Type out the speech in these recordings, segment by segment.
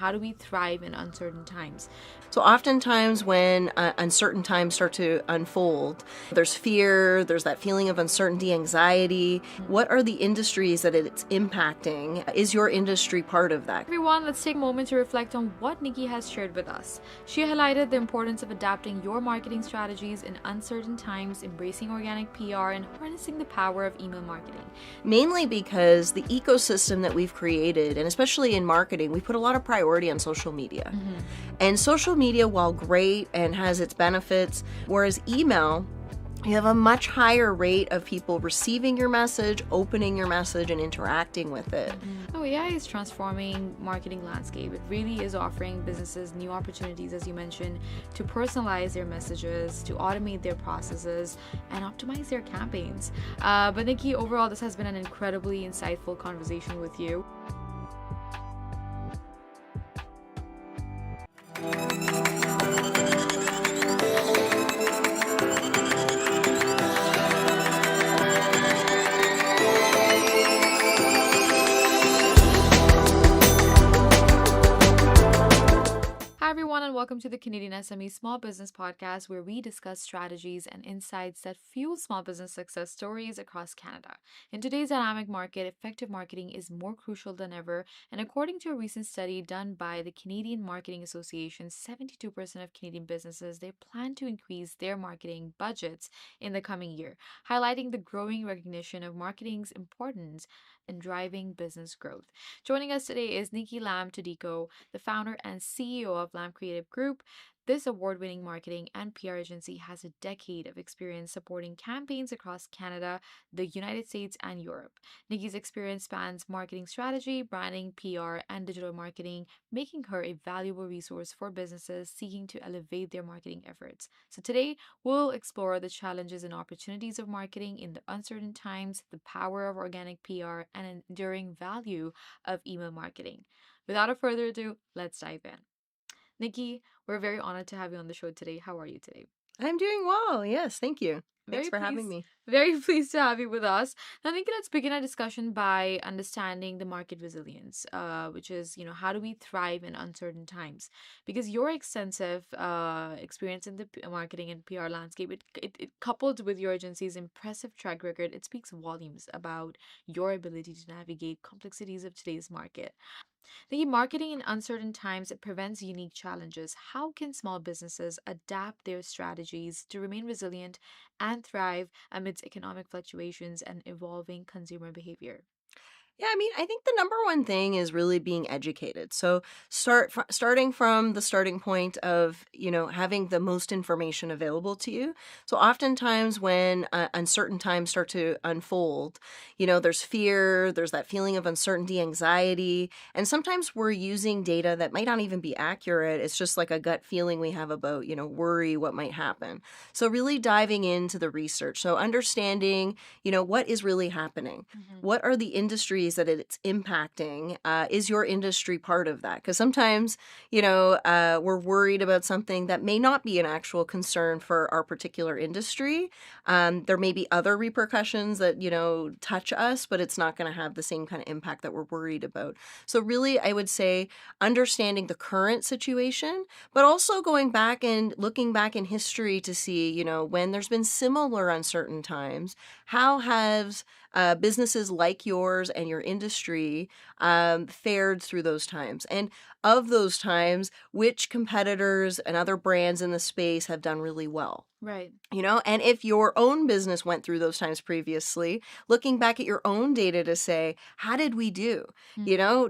how do we thrive in uncertain times? So oftentimes when uncertain times start to unfold, there's fear, there's that feeling of uncertainty, anxiety. What are the industries that it's impacting? Is your industry part of that? Everyone, let's take a moment to reflect on what Nikki has shared with us. She highlighted the importance of adapting your marketing strategies in uncertain times, embracing organic PR, and harnessing the power of email marketing. Mainly because the ecosystem that we've created, and especially in marketing, we put a lot of priority on social media. And social media, while great and has its benefits, whereas email, you have a much higher rate of people receiving your message, opening your message, and interacting with it. Oh, AI is transforming marketing landscape. It really is offering businesses new opportunities, as you mentioned, to personalize their messages, to automate their processes, and optimize their campaigns. But Nikki, overall, this has been an incredibly insightful conversation with you. Hi, everyone, and welcome to the Canadian SME Small Business Podcast, where we discuss strategies and insights that fuel small business success stories across Canada. In today's dynamic market, effective marketing is more crucial than ever, and according to a recent study done by the Canadian Marketing Association, 72% of Canadian businesses they plan to increase their marketing budgets in the coming year, highlighting the growing recognition of marketing's importance in driving business growth. Joining us today is Nikki Lam-Todico, the founder and CEO of Lam Creative Group. This award-winning marketing and PR agency has a decade of experience supporting campaigns across Canada, the United States, and Europe. Nikki's experience spans marketing strategy, branding, PR, and digital marketing, making her a valuable resource for businesses seeking to elevate their marketing efforts. So today, we'll explore the challenges and opportunities of marketing in the uncertain times, the power of organic PR, and an enduring value of email marketing. Without further ado, let's dive in. Nikki, we're very honored to have you on the show today. How are you today? I'm doing well. Yes, thank you. Thanks for having me. Very pleased to have you with us. Now, Nikki, let's begin our discussion by understanding the market resilience, which is, how do we thrive in uncertain times? Because your extensive experience in the marketing and PR landscape, it coupled with your agency's impressive track record, it speaks volumes about your ability to navigate complexities of today's market. The marketing in uncertain times it prevents unique challenges. How can small businesses adapt their strategies to remain resilient and thrive amidst economic fluctuations and evolving consumer behavior? Yeah, I mean, I think the number one thing is really being educated. So starting from the starting point of, having the most information available to you. So oftentimes when uncertain times start to unfold, there's fear, there's that feeling of uncertainty, anxiety, and sometimes we're using data that might not even be accurate. It's just like a gut feeling we have about, worry, what might happen. So really diving into the research. So understanding, what is really happening. What are the industries that it's impacting? Is your industry part of that? Because sometimes, we're worried about something that may not be an actual concern for our particular industry. There may be other repercussions that, touch us, but it's not going to have the same kind of impact that we're worried about. So really, I would say understanding the current situation, but also going back and looking back in history to see, when there's been similar uncertain times, how has businesses like yours and your industry fared through those times? And of those times, which competitors and other brands in the space have done really well? Right. And if your own business went through those times previously, looking back at your own data to say, how did we do?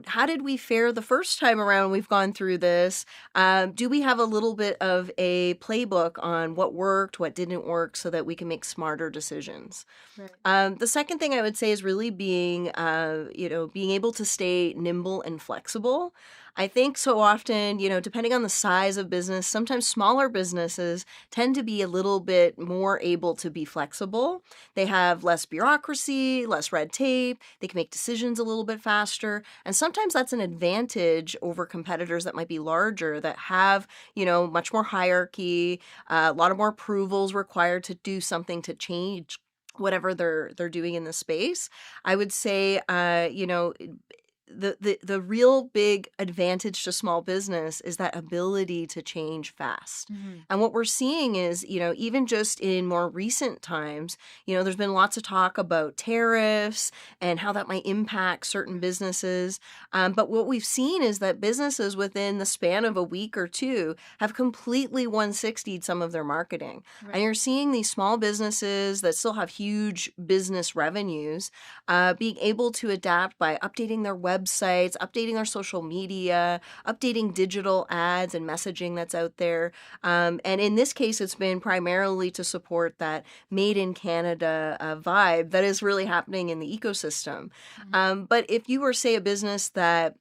How did we fare the first time around we've gone through this? Do we have a little bit of a playbook on what worked, what didn't work, so that we can make smarter decisions? Right. The second thing I would say is really being able to stay nimble and flexible. I think so often, depending on the size of business, sometimes smaller businesses tend to be a little bit more able to be flexible. They have less bureaucracy, less red tape. They can make decisions a little bit faster. And sometimes that's an advantage over competitors that might be larger that have, much more hierarchy, a lot of more approvals required to do something to change whatever they're doing in the space. I would say, the real big advantage to small business is that ability to change fast. Hmm. And what we're seeing is, even just in more recent times, there's been lots of talk about tariffs and how that might impact certain businesses. But what we've seen is that businesses within the span of a week or two have completely 160'd some of their marketing. And Right. you're seeing these small businesses that still have huge business revenues being able to adapt by updating their websites, updating their social media, updating digital ads and messaging that's out there. And in this case, it's been primarily to support that made in Canada vibe that is really happening in the ecosystem. Hmm. But if you were, say, a business that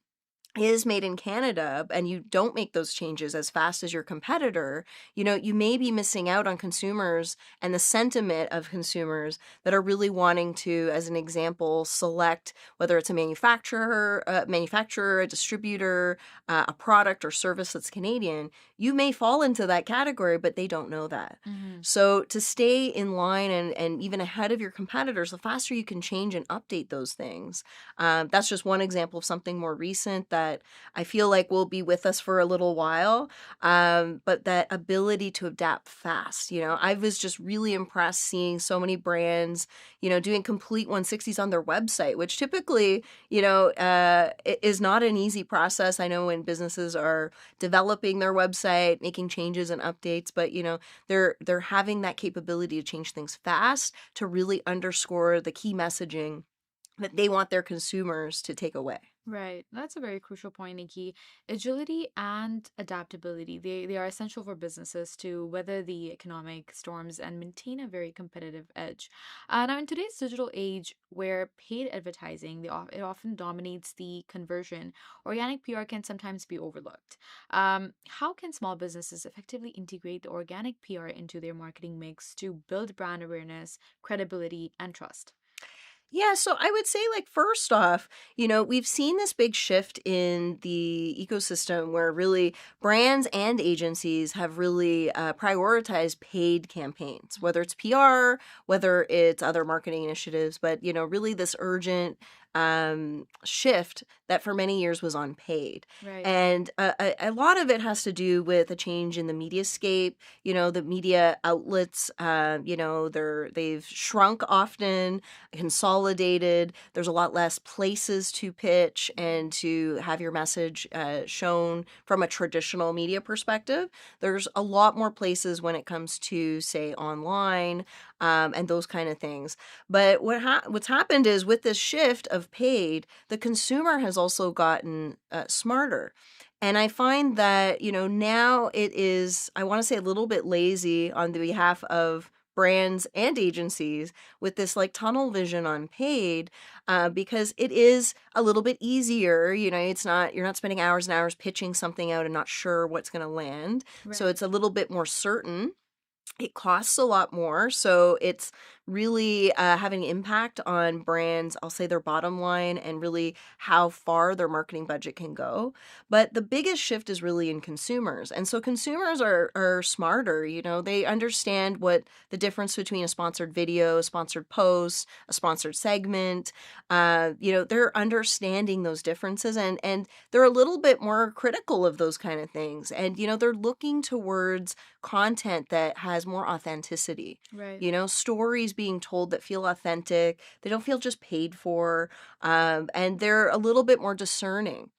is made in Canada and you don't make those changes as fast as your competitor, you may be missing out on consumers and the sentiment of consumers that are really wanting to, as an example, select whether it's a manufacturer, a distributor, a product or service that's Canadian. You may fall into that category, but they don't know that. Hmm. So to stay in line and even ahead of your competitors, the faster you can change and update those things. That's just one example of something more recent that I feel like will be with us for a little while. But that ability to adapt fast, I was just really impressed seeing so many brands, doing complete 160s on their website, which typically, is not an easy process. I know when businesses are developing their website, making changes and updates, but they're having that capability to change things fast to really underscore the key messaging that they want their consumers to take away. Right. That's a very crucial point, Nikki. Agility and adaptability, they are essential for businesses to weather the economic storms and maintain a very competitive edge. Now, in today's digital age, where paid advertising, it often dominates the conversion, organic PR can sometimes be overlooked. How can small businesses effectively integrate the organic PR into their marketing mix to build brand awareness, credibility, and trust? Yeah, so I would say, like, first off, we've seen this big shift in the ecosystem where really brands and agencies have really prioritized paid campaigns, whether it's PR, whether it's other marketing initiatives, but, really this urgent shift that for many years was on paid. Right. And a lot of it has to do with a change in the mediascape. The media outlets, they've shrunk often, consolidated. There's a lot less places to pitch and to have your message shown from a traditional media perspective. There's a lot more places when it comes to, say, online and those kind of things. But what's happened is with this shift of paid, the consumer has also gotten smarter. And I find that, now it is, I want to say, a little bit lazy on the behalf of brands and agencies with this like tunnel vision on paid because it is a little bit easier. You're not spending hours and hours pitching something out and not sure what's going to land. So Right. it's a little bit more certain. It costs a lot more, so it's really having an impact on brands, I'll say their bottom line and really how far their marketing budget can go. But the biggest shift is really in consumers. And so consumers are smarter, they understand what the difference between a sponsored video, a sponsored post, a sponsored segment, they're understanding those differences and they're a little bit more critical of those kind of things. And, they're looking towards content that has more authenticity. Right. Stories being told that feel authentic. They don't feel just paid for. And they're a little bit more discerning.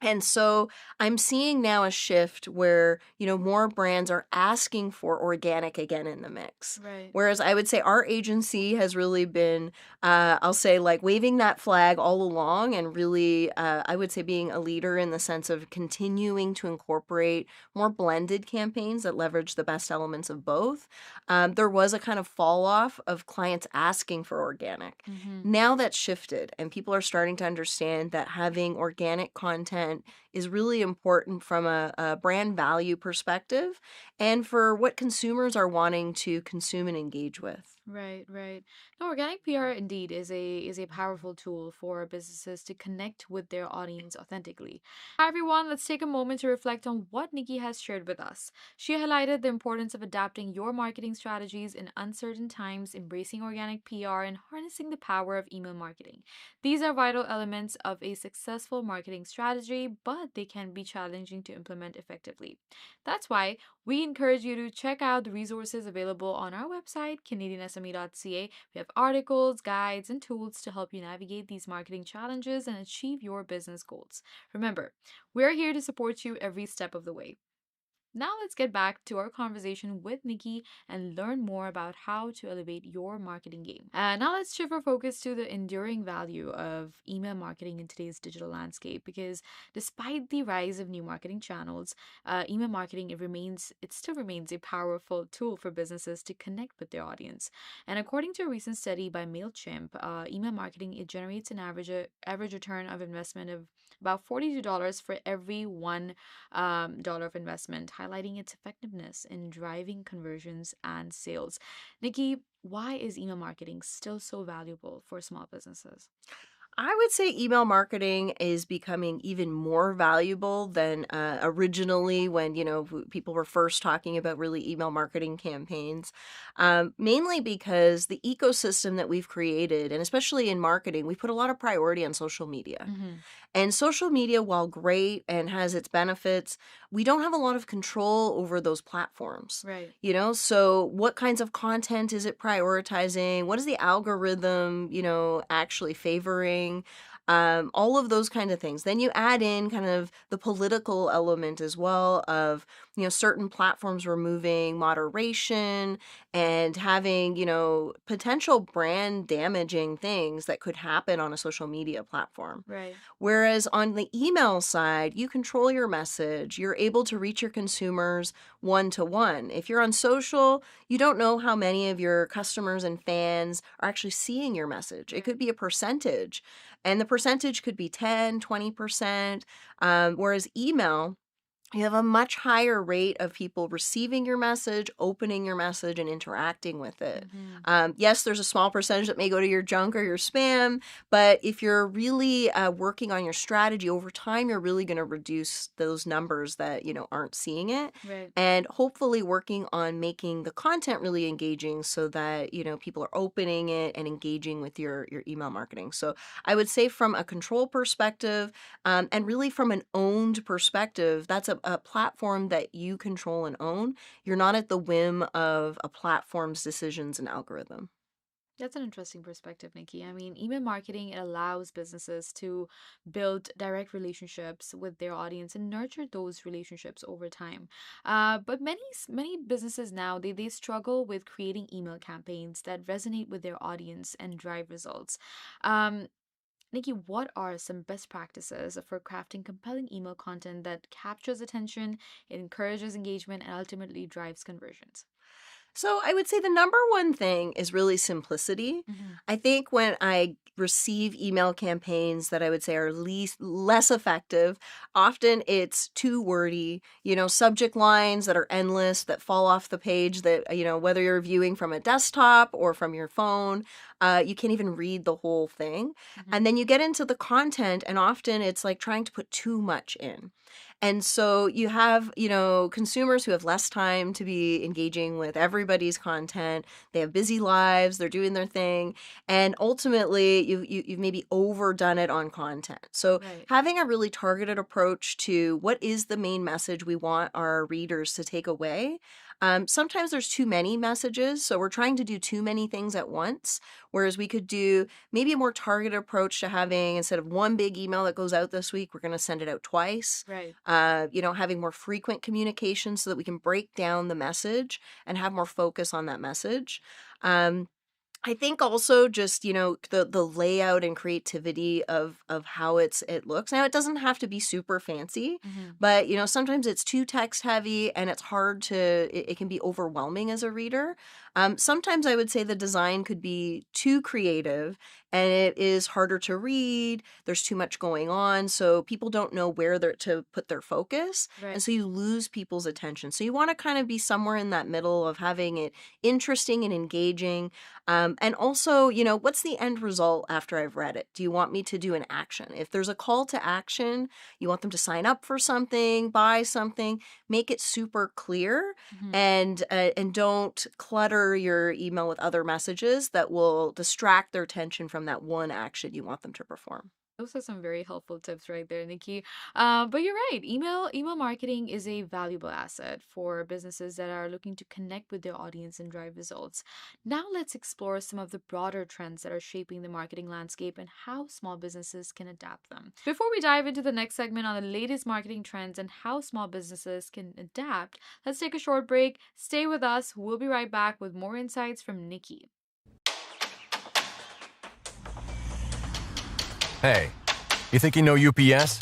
And so I'm seeing now a shift where, more brands are asking for organic again in the mix. Right. Whereas I would say our agency has really been, I'll say, like waving that flag all along and really, I would say, being a leader in the sense of continuing to incorporate more blended campaigns that leverage the best elements of both. There was a kind of fall off of clients asking for organic. Mm-hmm. Now that's shifted, and people are starting to understand that having organic content is really important from a brand value perspective and for what consumers are wanting to consume and engage with. Right, right. No, organic PR indeed is a powerful tool for businesses to connect with their audience authentically. Hi everyone, let's take a moment to reflect on what Nikki has shared with us. She highlighted the importance of adapting your marketing strategies in uncertain times, embracing organic PR, and harnessing the power of email marketing. These are vital elements of a successful marketing strategy, but they can be challenging to implement effectively. That's why we encourage you to check out the resources available on our website, canadiansme.ca. We have articles, guides, and tools to help you navigate these marketing challenges and achieve your business goals. Remember, we're here to support you every step of the way. Now let's get back to our conversation with Nikki and learn more about how to elevate your marketing game. Now let's shift our focus to the enduring value of email marketing in today's digital landscape because despite the rise of new marketing channels, email marketing it still remains a powerful tool for businesses to connect with their audience. And according to a recent study by Mailchimp, email marketing it generates an average return of investment of about $42 for every $1 of investment, highlighting its effectiveness in driving conversions and sales. Nikki, why is email marketing still so valuable for small businesses? I would say email marketing is becoming even more valuable than originally when, people were first talking about really email marketing campaigns. Mainly because the ecosystem that we've created, and especially in marketing, we put a lot of priority on social media. Mm-hmm. And social media, while great and has its benefits, we don't have a lot of control over those platforms. Right. So what kinds of content is it prioritizing? What is the algorithm, actually favoring? All of those kind of things. Then you add in kind of the political element as well of, certain platforms removing moderation and having, potential brand damaging things that could happen on a social media platform. Right. Whereas on the email side, you control your message. You're able to reach your consumers one to one. If you're on social, you don't know how many of your customers and fans are actually seeing your message. It Right. could be a percentage, and the percentage could be 10, 20%. Whereas email, you have a much higher rate of people receiving your message, opening your message, and interacting with it. Mm-hmm. Yes, there's a small percentage that may go to your junk or your spam, but if you're really working on your strategy over time, you're really going to reduce those numbers that aren't seeing it, Right. and hopefully working on making the content really engaging so that people are opening it and engaging with your email marketing. So I would say from a control perspective. And really, from an owned perspective, that's a platform that you control and own. You're not at the whim of a platform's decisions and algorithm. That's an interesting perspective, Nikki. I mean, email marketing it allows businesses to build direct relationships with their audience and nurture those relationships over time. But many businesses now they struggle with creating email campaigns that resonate with their audience and drive results. Um, Nikki, what are some best practices for crafting compelling email content that captures attention, encourages engagement, and ultimately drives conversions? So I would say the number one thing is really simplicity. Mm-hmm. I think when I receive email campaigns that I would say are less effective, often it's too wordy, subject lines that are endless that fall off the page that whether you're viewing from a desktop or from your phone, you can't even read the whole thing. Mm-hmm. And then you get into the content and often it's like trying to put too much in. And so you have, consumers who have less time to be engaging with everybody's content. They have busy lives, they're doing their thing, and ultimately you've maybe overdone it on content. So Right. having a really targeted approach to what is the main message we want our readers to take away. Sometimes there's too many messages, so we're trying to do too many things at once, whereas we could do maybe a more targeted approach to having, instead of one big email that goes out this week, we're going to send it out twice. Right. Having more frequent communication so that we can break down the message and have more focus on that message. Um, I think also just, the layout and creativity of how it looks. Now, it doesn't have to be super fancy, Hmm. but, sometimes it's too text heavy and it's hard it can be overwhelming as a reader. Sometimes I would say the design could be too creative and it is harder to read. There's too much going on. So people don't know where they're to put their focus. Right. And so you lose people's attention. So you want to kind of be somewhere in that middle of having it interesting and engaging. And also, what's the end result after I've read it? Do you want me to do an action? If there's a call to action, you want them to sign up for something, buy something, make it super clear, Hmm. and don't clutter your email with other messages that will distract their attention from that one action you want them to perform. Those are some very helpful tips right there, Nikki. But you're right. Email marketing is a valuable asset for businesses that are looking to connect with their audience and drive results. Now let's explore some of the broader trends that are shaping the marketing landscape and how small businesses can adapt them. Before we dive into the next segment on the latest marketing trends and how small businesses can adapt, let's take a short break. Stay with us. We'll be right back with more insights from Nikki. Hey, you think you know UPS?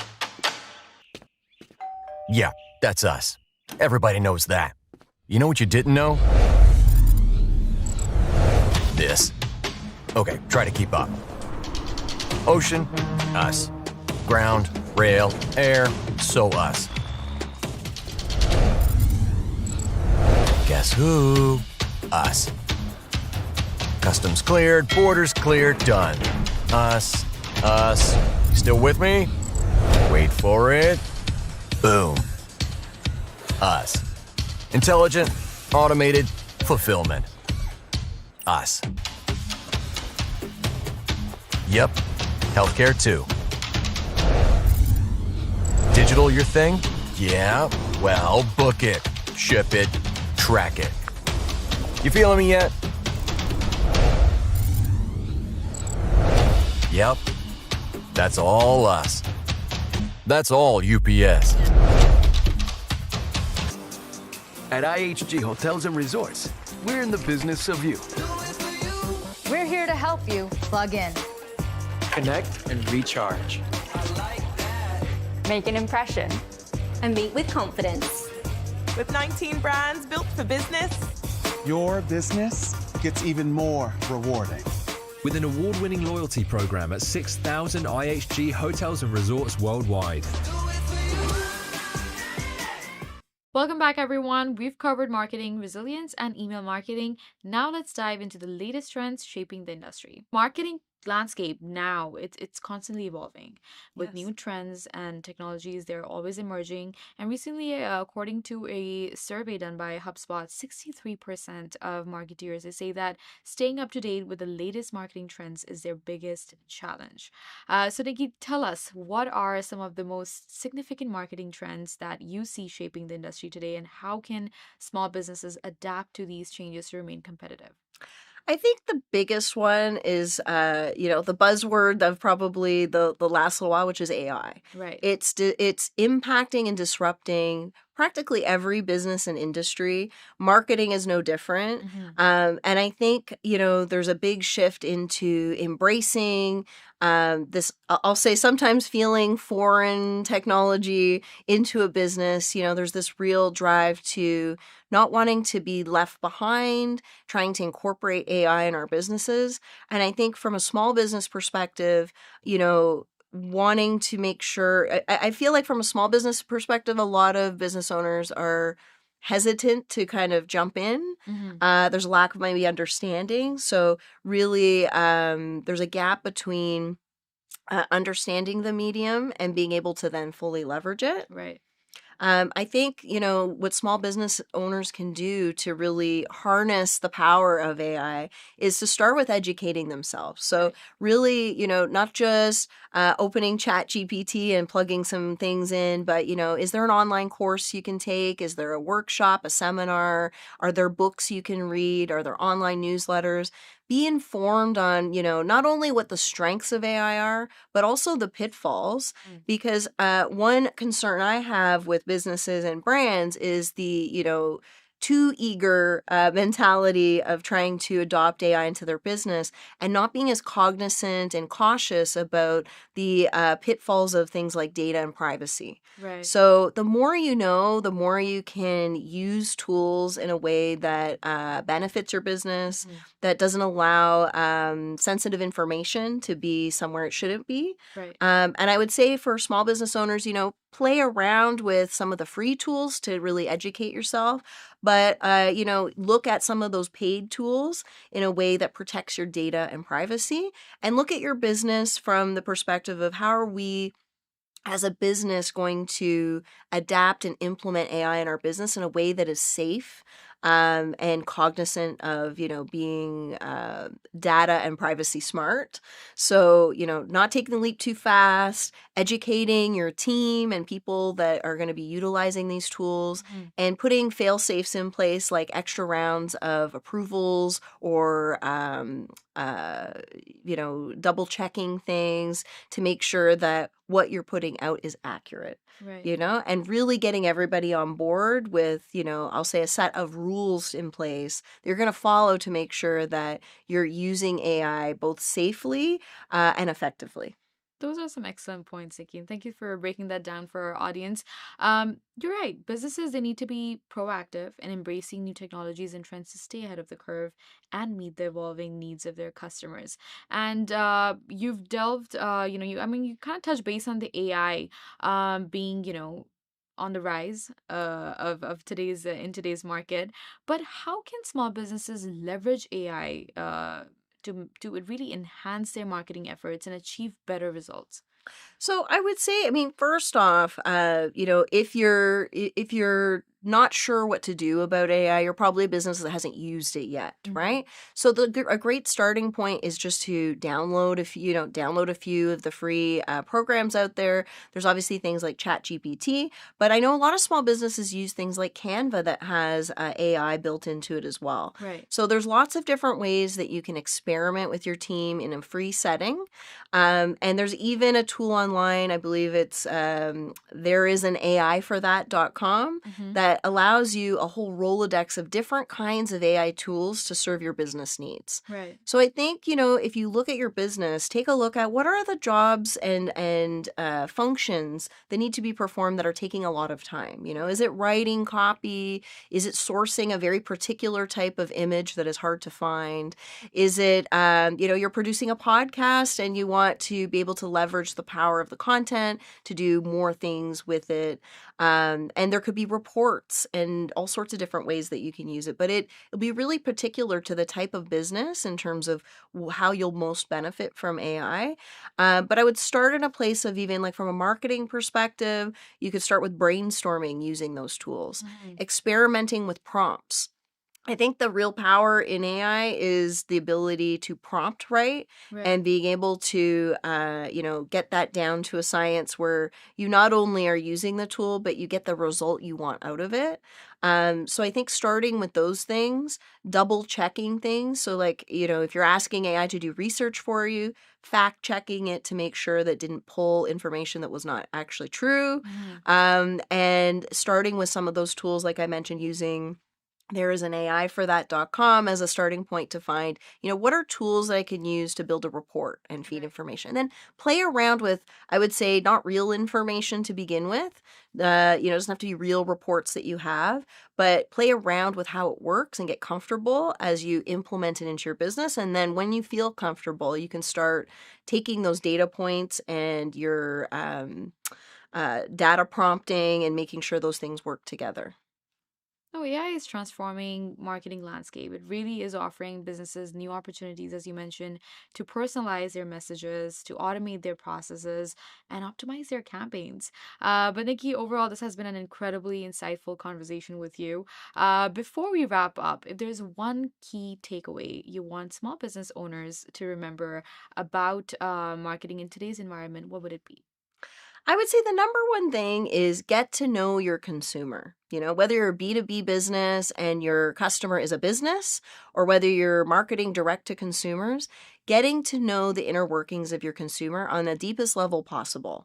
Yeah, that's us. Everybody knows that. You know what you didn't know? This. Okay, try to keep up. Ocean, us. Ground, rail, air, so us. Guess who? Us. Customs cleared, borders cleared, done. Us. Still with me? Wait for it. Boom. Us. Intelligent, automated, fulfillment. Us. Yep. Healthcare too. Digital your thing? Yeah. Well, book it, ship it, track it. You feeling me yet? Yep. That's all us. That's all UPS. At IHG Hotels and Resorts, we're in the business of you. We're here to help you plug in, Connect and recharge. make an impression, and meet with confidence. With 19 brands built for business, your business gets even more rewarding. With an award-winning loyalty program at 6,000 IHG hotels and resorts worldwide. Welcome back, everyone. We've covered marketing, resilience, and email marketing. Now let's dive into the latest trends shaping the industry. Marketing landscape now, it's constantly evolving with Yes. new trends and technologies. They're always emerging. And recently, according to a survey done by HubSpot, 63% of marketeers, they say that staying up to date with the latest marketing trends is their biggest challenge. So Nikki, tell us, what are some of the most significant marketing trends that you see shaping the industry today, and how can small businesses adapt to these changes to remain competitive? I think the biggest one is, the buzzword of probably the last little while, which is AI. Right. It's impacting and disrupting practically every business and industry. Marketing is no different. And I think, there's a big shift into embracing this, I'll say sometimes feeling foreign technology into a business. There's this real drive to not wanting to be left behind, trying to incorporate AI in our businesses. And I think from a small business perspective, wanting to make sure, I feel like from a small business perspective, a lot of business owners are hesitant to kind of jump in. There's a lack of maybe understanding. So really, there's a gap between understanding the medium and being able to then fully leverage it. Right. I think, what small business owners can do to really harness the power of AI is to start with educating themselves. So Right. really, not just opening Chat GPT and plugging some things in, but, is there an online course you can take? Is there a workshop, a seminar? Are there books you can read? Are there online newsletters? Be informed on, not only what the strengths of AI are, but also the pitfalls. Because one concern I have with businesses and brands is the, too eager mentality of trying to adopt AI into their business and not being as cognizant and cautious about the pitfalls of things like data and privacy. Right. So the more you know, the more you can use tools in a way that benefits your business, that doesn't allow sensitive information to be somewhere it shouldn't be. Right. And I would say for small business owners, play around with some of the free tools to really educate yourself. But, look at some of those paid tools in a way that protects your data and privacy. And look at your business from the perspective of how are we as a business going to adapt and implement AI in our business in a way that is safe and cognizant of, being data and privacy smart. So, not taking the leap too fast, educating your team and people that are going to be utilizing these tools, and putting fail safes in place like extra rounds of approvals or, double checking things to make sure that what you're putting out is accurate. Right. And really getting everybody on board with, I'll say a set of rules in place that you're going to follow to make sure that you're using AI both safely and effectively. Those are some excellent points, Nikki, and thank you for breaking that down for our audience. You're right. Businesses, they need to be proactive and embracing new technologies and trends to stay ahead of the curve and meet the evolving needs of their customers. And you've delved, you kind of touched base on the AI being, on the rise of today's in today's market. But how can small businesses leverage AI to really enhance their marketing efforts and achieve better results? So I would say, first off, if you're not sure what to do about AI, you're probably a business that hasn't used it yet, right? So a great starting point is just to download a few of the free programs out there. There's obviously things like ChatGPT, but I know a lot of small businesses use things like Canva that has AI built into it as well. Right. So there's lots of different ways that you can experiment with your team in a free setting. And there's even a tool online, I believe it's thereisanaIforthat.com, that allows you a whole Rolodex of different kinds of AI tools to serve your business needs. Right. So I think, if you look at your business, take a look at what are the jobs and functions that need to be performed that are taking a lot of time. Is it writing copy? Is it sourcing a very particular type of image that is hard to find? Is it, you're producing a podcast and you want to be able to leverage the power of the content to do more things with it? And there could be reports and all sorts of different ways that you can use it. But it'll be really particular to the type of business in terms of how you'll most benefit from AI. But I would start in a place of even like from a marketing perspective, you could start with brainstorming using those tools, experimenting with prompts. I think the real power in AI is the ability to prompt right and being able to, get that down to a science where you not only are using the tool, but you get the result you want out of it. So I think starting with those things, double checking things. So like, if you're asking AI to do research for you, fact checking it to make sure that didn't pull information that was not actually true. And starting with some of those tools, like I mentioned, using thereisanaIforthat.com as a starting point to find, what are tools that I can use to build a report and feed information. And then play around with, I would say, not real information to begin with. It doesn't have to be real reports that you have, but play around with how it works and get comfortable as you implement it into your business. And then when you feel comfortable, you can start taking those data points and your data prompting and making sure those things work together. Oh, AI is transforming marketing landscape. It really is offering businesses new opportunities, as you mentioned, to personalize their messages, to automate their processes, and optimize their campaigns. But Nikki, overall, this has been an incredibly insightful conversation with you. Before we wrap up, if there's one key takeaway you want small business owners to remember about marketing in today's environment, what would it be? I would say the number one thing is get to know your consumer. Whether you're a B2B business and your customer is a business, or whether you're marketing direct to consumers, getting to know the inner workings of your consumer on the deepest level possible.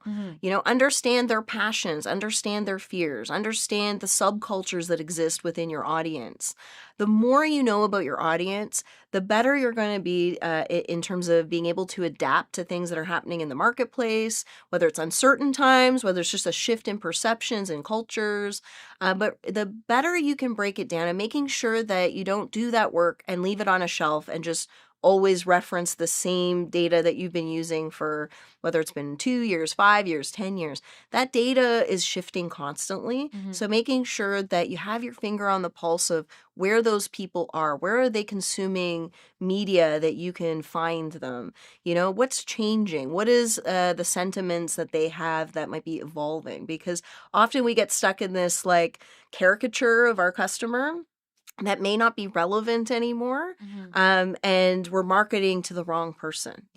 Understand their passions, understand their fears, understand the subcultures that exist within your audience. The more you know about your audience, the better you're going to be in terms of being able to adapt to things that are happening in the marketplace, whether it's uncertain times, whether it's just a shift in perceptions and cultures. But the better you can break it down and making sure that you don't do that work and leave it on a shelf and just always reference the same data that you've been using for whether it's been 2 years, 5 years, 10 years. That data is shifting constantly. So making sure that you have your finger on the pulse of where those people are, where are they consuming media that you can find them, what's changing, what is the sentiments that they have that might be evolving, because often we get stuck in this like caricature of our customer that may not be relevant anymore. And we're marketing to the wrong person,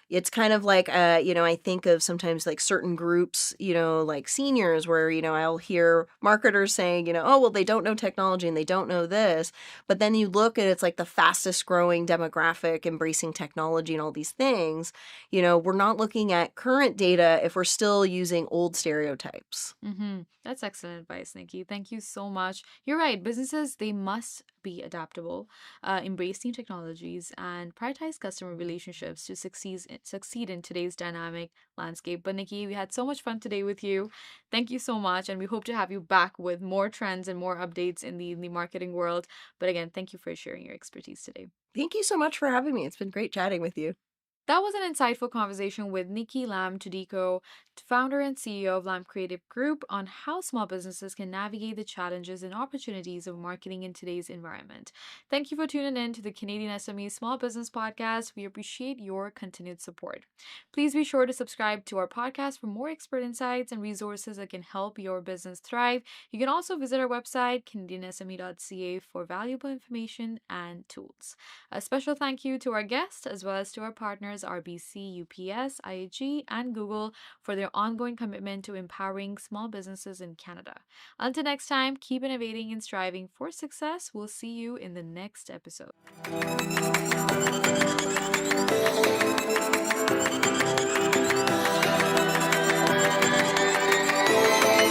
It's kind of like, I think of sometimes like certain groups, like seniors where, I'll hear marketers saying, oh, well, they don't know technology and they don't know this. But then you look at it's like the fastest growing demographic embracing technology and all these things. We're not looking at current data if we're still using old stereotypes. That's excellent advice, Nikki. Thank you so much. You're right. Businesses, they must be adaptable, embrace new technologies, and prioritize customer relationships to succeed in today's dynamic landscape. But Nikki, we had so much fun today with you. Thank you so much, and we hope to have you back with more trends and more updates in the marketing world. But again, thank you for sharing your expertise today. Thank you so much for having me. It's been great chatting with you. That was an insightful conversation with Nikki Lam Tudiko, founder and CEO of Lam Creative Group, on how small businesses can navigate the challenges and opportunities of marketing in today's environment. Thank you for tuning in to the Canadian SME Small Business Podcast. We appreciate your continued support. Please be sure to subscribe to our podcast for more expert insights and resources that can help your business thrive. You can also visit our website, canadiansme.ca, for valuable information and tools. A special thank you to our guests as well as to our partners, RBC, UPS, IAG, and Google, for their ongoing commitment to empowering small businesses in Canada. Until next time, keep innovating and striving for success. We'll see you in the next episode.